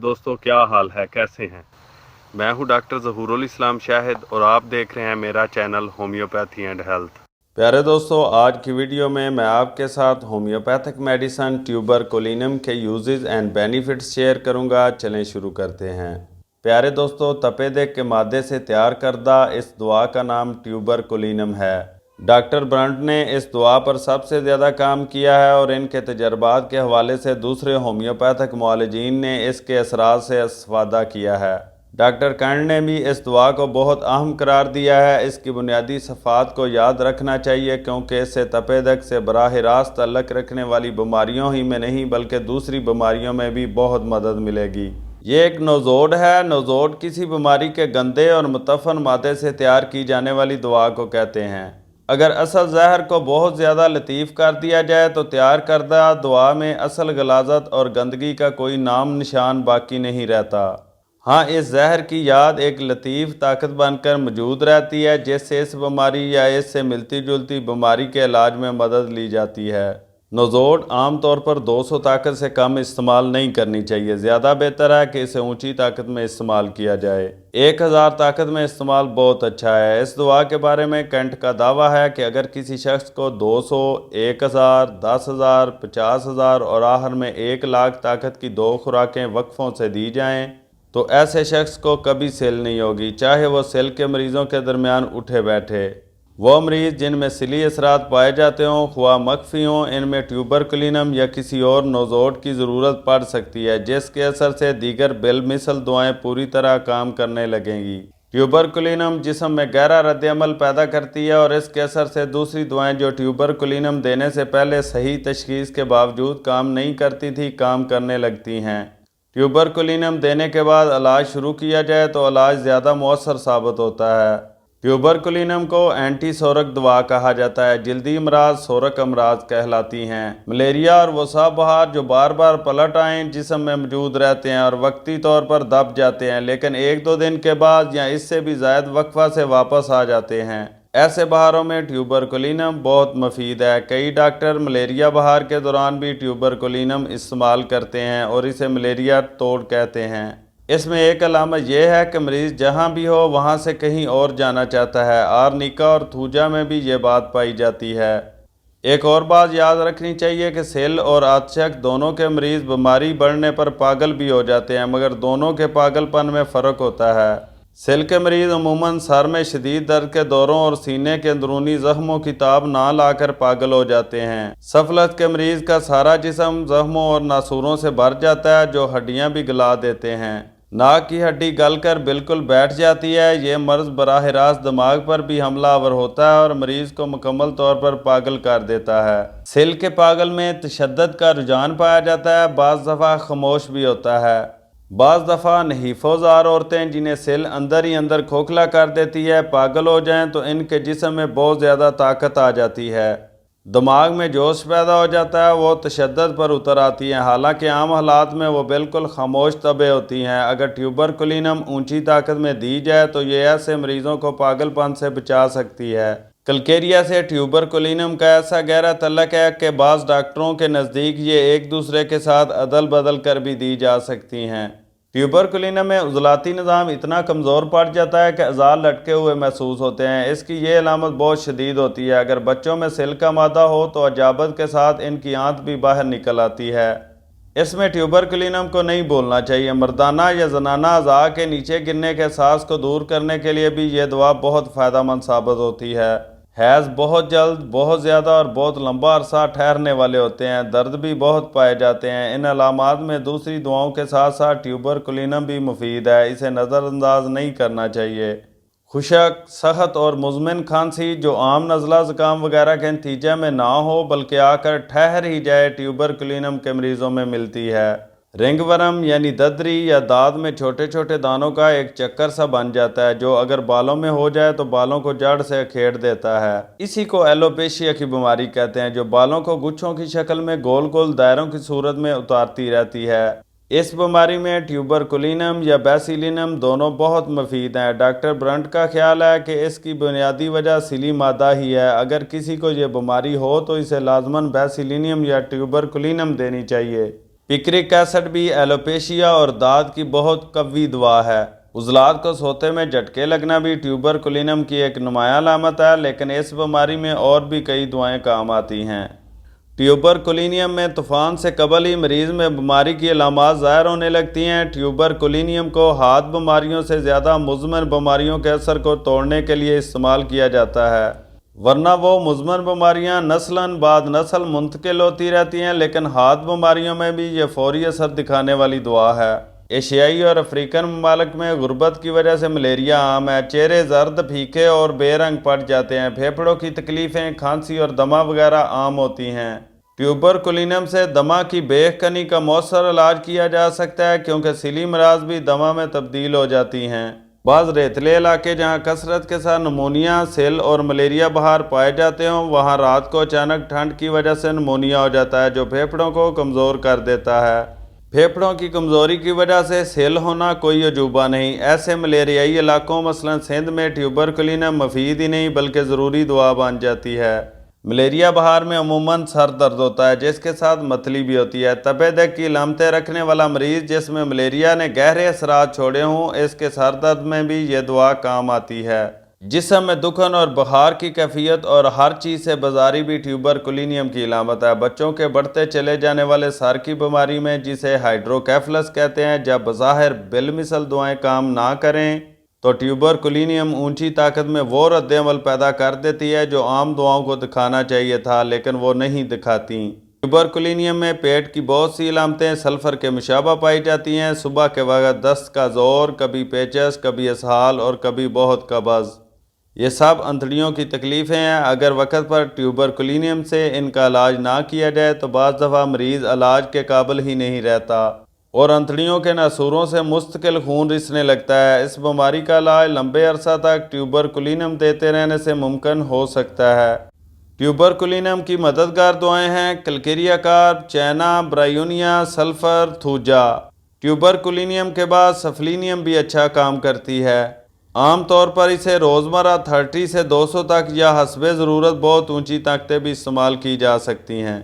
दोस्तों, क्या हाल है, कैसे हैं। मैं हूं डॉक्टर ज़हूरुल इस्लाम शाहिद और आप देख रहे हैं मेरा चैनल होम्योपैथी एंड हेल्थ। प्यारे दोस्तों, आज की वीडियो में मैं आपके साथ होम्योपैथिक मेडिसिन ट्यूबरकुलिनम के यूजेस एंड बेनिफिट्स शेयर करूंगा। चलें शुरू करते हैं। प्यारे दोस्तों, तपेदिक के मादे से तैयार करदा इस दुआ का नाम ट्यूबरकुलिनम है। डॉक्टर ब्रंट ने इस दुआ पर सबसे ज़्यादा काम किया है और इनके तजर्बात के हवाले से दूसरे होम्योपैथिक मुआलिजीन ने इसके असरात से इस्तिफादा किया है। डॉक्टर कंड ने भी इस दुआ को बहुत अहम करार दिया है। इसकी बुनियादी सफ़ात को याद रखना चाहिए क्योंकि इससे तपेदिक से बराह रास्त तल्लुक़ रखने वाली बीमारियों ही में नहीं बल्कि दूसरी बीमारियों में भी बहुत मदद मिलेगी। ये एक नोज़ोड है। नोज़ोड किसी बीमारी के गंदे और मुतफ़न मादे से तैयार की जाने वाली दवा को कहते हैं। अगर असल जहर को बहुत ज़्यादा लतीफ़ कर दिया जाए तो तैयार करदा दवा में असल गलाजत और गंदगी का कोई नाम निशान बाकी नहीं रहता। हाँ, इस जहर की याद एक लतीफ़ ताकत बनकर मौजूद रहती है जिससे इस बीमारी या इससे मिलती जुलती बीमारी के इलाज में मदद ली जाती है। नोज़ोड आम तौर पर 200 ताकत से कम इस्तेमाल नहीं करनी चाहिए। ज़्यादा बेहतर है कि इसे ऊंची ताकत में इस्तेमाल किया जाए। 1000 ताकत में इस्तेमाल बहुत अच्छा है। इस दुआ के बारे में कैंट का दावा है कि अगर किसी शख्स को 200, 1000, 10,000, 50,000 और आखिर में 1,00,000 ताकत की 2 खुराकें वक्फों से दी जाएँ तो ऐसे शख्स को कभी सिल नहीं होगी, चाहे वो सिल के मरीज़ों के दरमियान उठे बैठे। वो मरीज़ जिनमें सिली असरात पाए जाते हों, ख्वाह मख्फी हों, इनमें ट्यूबरकुलिनम या किसी और नोज़ोड की ज़रूरत पड़ सकती है जिसके असर से दीगर बिलमिसल दवाएँ पूरी तरह काम करने लगेंगी। ट्यूबरकुलिनम जिस्म में गहरा रद्द-ए-अमल पैदा करती है और इसके असर से दूसरी दवाएँ जो ट्यूबरकुलिनम देने से पहले सही तशख़ीस के बावजूद काम नहीं करती थी, काम करने लगती हैं। ट्यूबरकुलिनम देने के बाद इलाज शुरू किया जाए तो इलाज ज़्यादा मौसर साबित होता है। ट्यूबरकुलिनम को एंटी सोरक दवा कहा जाता है। जल्दी अमराज सोरक अमराज कहलाती हैं। मलेरिया और वसा बहार जो बार बार पलट आएँ जिस्म में मौजूद रहते हैं और वक्ती तौर पर दब जाते हैं लेकिन 1-2 दिन के बाद या इससे भी ज़ायद वक्फा से वापस आ जाते हैं। ऐसे बहारों में ट्यूबरकुलिनम बहुत मुफीद है। कई डॉक्टर मलेरिया बहार के दौरान भी ट्यूबरकुलिनम इस्तेमाल करते हैं और इसे मलेरिया तोड़ कहते हैं। इसमें एक अलामत यह है कि मरीज़ जहां भी हो वहां से कहीं और जाना चाहता है। आर्निका और थूजा में भी ये बात पाई जाती है। एक और बात याद रखनी चाहिए कि सिल और आतशक दोनों के मरीज़ बीमारी बढ़ने पर पागल भी हो जाते हैं, मगर दोनों के पागलपन में फ़र्क होता है। सिल के मरीज़ अमूमन सर में शदीद दर्द के दौरों और सीने के अंदरूनी जख्मों की ताब ना लाकर पागल हो जाते हैं। सफलत के मरीज़ का सारा जिस्म जख्मों और नासूरों से भर जाता है जो हड्डियां भी गला देते हैं। नाक की हड्डी गल कर बिल्कुल बैठ जाती है। ये मर्ज़ बराह रास्त दिमाग पर भी हमलावर होता है और मरीज़ को मुकम्मल तौर पर पागल कर देता है। सिल के पागल में तशद्दुद का रुझान पाया जाता है। बाज़ दफ़ा खामोश भी होता है। बाज़ दफ़ा नहीफ़ोज़ार औरतें जिन्हें सिल अंदर ही अंदर खोखला कर देती है पागल हो जाएं तो इनके जिस्म में बहुत ज़्यादा ताकत आ जाती है। दिमाग में जोश पैदा हो जाता है, वो तशद्दुद पर उतर आती हैं। हालांकि आम हालात में वो बिल्कुल खामोश तबे होती हैं। अगर ट्यूबरकुलिनम ऊंची ताकत में दी जाए तो ये ऐसे मरीज़ों को पागलपन से बचा सकती है। कलकेरिया से ट्यूबरकुलिनम का ऐसा गहरा तल्लुक़ है कि बाज़ डॉक्टरों के नज़दीक ये एक दूसरे के साथ अदल बदल कर भी दी जा सकती हैं। ट्यूबरकुलिनम में उज़लाती निज़ाम इतना कमज़ोर पड़ जाता है कि अज़ा लटके हुए महसूस होते हैं। इसकी ये अलामत बहुत शदीद होती है। अगर बच्चों में सिल का मादा हो तो अजाबत के साथ इनकी आंत भी बाहर निकल आती है। इसमें ट्यूबरकुलिनम को नहीं बोलना चाहिए। मर्दाना या जनाना अज़ा के नीचे गिरने के एहसास को दूर करने के लिए भी ये दवा बहुत फ़ायदेमंद साबित होती है। हैज़ बहुत जल्द, बहुत ज़्यादा और बहुत लंबा अरसा ठहरने वाले होते हैं। दर्द भी बहुत पाए जाते हैं। इन अलामात में दूसरी दवाओं के साथ साथ ट्यूबरकुलिनम भी मुफीद है, इसे नज़रअंदाज नहीं करना चाहिए। खुशक, सख्त और मुज़मिन खांसी जो आम नज़ला ज़ुकाम वगैरह के नतीजे में ना हो बल्कि आकर ठहर ही जाए, ट्यूबरकुलिनम के मरीज़ों में मिलती है। रिंगवर्म यानी ददरी या दाद में छोटे छोटे दानों का एक चक्कर सा बन जाता है जो अगर बालों में हो जाए तो बालों को जड़ से अखेड़ देता है। इसी को एलोपेशिया की बीमारी कहते हैं जो बालों को गुच्छों की शक्ल में गोल गोल दायरों की सूरत में उतारती रहती है। इस बीमारी में ट्यूबरकुलिनम या बेसिलिनम दोनों बहुत मुफीद हैं। डॉक्टर ब्रंट का ख्याल है कि इसकी बुनियादी वजह सिली मादा ही है। अगर किसी को ये बीमारी हो तो इसे लाजमन बेसिलिनम या ट्यूबरकुलिनम देनी चाहिए। پکرک ایسڈ بھی ایلوپیشیا اور داد کی بہت قوی دوا ہے۔ عضلات کو سوتے میں جھٹکے لگنا بھی ٹیوبرکلینم کی ایک نمایاں علامت ہے، لیکن اس بیماری میں اور بھی کئی دوائیں کام آتی ہیں۔ ٹیوبرکلینیم میں طوفان سے قبل ہی مریض میں بیماری کی علامات ظاہر ہونے لگتی ہیں۔ ٹیوبرکلینیم کو ہاتھ بیماریوں سے زیادہ مزمن بیماریوں کے اثر کو توڑنے کے لیے استعمال کیا جاتا ہے، ورنہ وہ مزمن بیماریاں نسلاً بعد نسل منتقل ہوتی رہتی ہیں، لیکن ہاتھ بیماریوں میں بھی یہ فوری اثر دکھانے والی دوا ہے۔ ایشیائی اور افریقن ممالک میں غربت کی وجہ سے ملیریا عام ہے۔ چہرے زرد، پھیکے اور بے رنگ پڑ جاتے ہیں۔ پھیپھڑوں کی تکلیفیں، کھانسی اور دمہ وغیرہ عام ہوتی ہیں۔ ٹیوبرکلینم سے دمہ کی بے کنی کا مؤثر علاج کیا جا سکتا ہے، کیونکہ سیلی امراض بھی دمہ میں تبدیل ہو جاتی ہیں۔ بعض ریتلے علاقے جہاں کثرت کے ساتھ نمونیا، سل اور ملیریا بخار پائے جاتے ہوں، وہاں رات کو اچانک ٹھنڈ کی وجہ سے نمونیا ہو جاتا ہے، جو پھیپھڑوں کو کمزور کر دیتا ہے۔ پھیپھڑوں کی کمزوری کی وجہ سے سل ہونا کوئی عجوبہ نہیں۔ ایسے ملیریائی علاقوں مثلا سندھ میں ٹیوبرکلینم مفید ہی نہیں بلکہ ضروری دوا بن جاتی ہے۔ ملیریا بخار میں عموماً سر درد ہوتا ہے، جس کے ساتھ متلی بھی ہوتی ہے۔ تپے دق کی علامتیں رکھنے والا مریض جس میں ملیریا نے گہرے اثرات چھوڑے ہوں، اس کے سر درد میں بھی یہ دوا کام آتی ہے۔ جسم میں دکھن اور بخار کی کیفیت اور ہر چیز سے بیزاری بھی ٹیوبرکلینیم کی علامت ہے۔ بچوں کے بڑھتے چلے جانے والے سر کی بیماری میں، جسے ہائیڈروکیفلس کہتے ہیں، جب بظاہر بالمثل دعائیں کام نہ کریں تو ٹیوبرکلینیم اونچی طاقت میں وہ رد عمل پیدا کر دیتی ہے جو عام دعاؤں کو دکھانا چاہیے تھا، لیکن وہ نہیں دکھاتی۔ ٹیوبرکلینیم میں پیٹ کی بہت سی علامتیں سلفر کے مشابہ پائی جاتی ہیں۔ صبح کے وقت دست کا زور، کبھی پیچس، کبھی اسہال اور کبھی بہت قبض، یہ سب انتڑیوں کی تکلیفیں ہیں۔ اگر وقت پر ٹیوبرکلینیم سے ان کا علاج نہ کیا جائے تو بعض دفعہ مریض علاج کے قابل ہی نہیں رہتا اور انتڑیوں کے ناسوروں سے مستقل خون رسنے لگتا ہے۔ اس بیماری کا علاج لمبے عرصہ تک ٹیوبرکلینیم دیتے رہنے سے ممکن ہو سکتا ہے۔ ٹیوبرکلینیم کی مددگار دعائیں ہیں کلکیریا کارب، چینا، برایونیا، سلفر، تھوجا۔ ٹیوبرکلینیم کے بعد سفلینیم بھی اچھا کام کرتی ہے۔ عام طور پر اسے روزمرہ 30 سے 200 تک یا حسب ضرورت بہت اونچی طاقتیں بھی استعمال کی جا سکتی ہیں۔